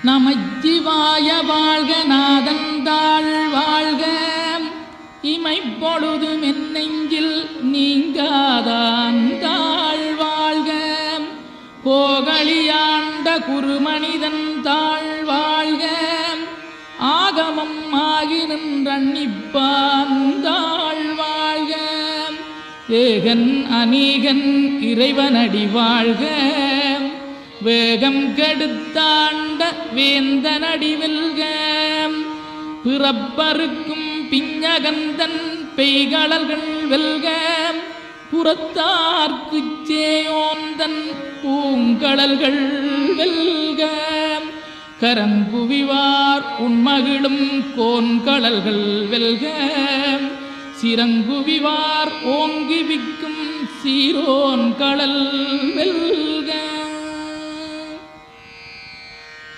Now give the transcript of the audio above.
நமச்சிவாய வாழ்க நாதந்தாள் வாழ்க இமைப்பொழுது மென்னெஞ்சில் நீங்காதான் தாழ் வாழ்க கோகலியாண்ட குருமனிதன் தாழ் வாழ்க ஆகமம் ஆகி நின்றன்னிப்பான் தாழ் வாழ்க ஏகன் அநீகன் இறைவனடி வாழ்க வேகம் கெடுத்தாண்ட வேந்தனடி வெல்க பிறப்பருக்கும் பிஞகந்தன் பெய்களர்கள் வெல்க புறத்தார்க்குச் சேயோந்தன் பூங்கடல்கள் வெல்க கரங்குவிவார் உண்மகிழும் கோன்கடல்கள் வெல்க சிறங்குவிவார் ஓங்கி விக்கும் சீரோன் கடல் வெல்க.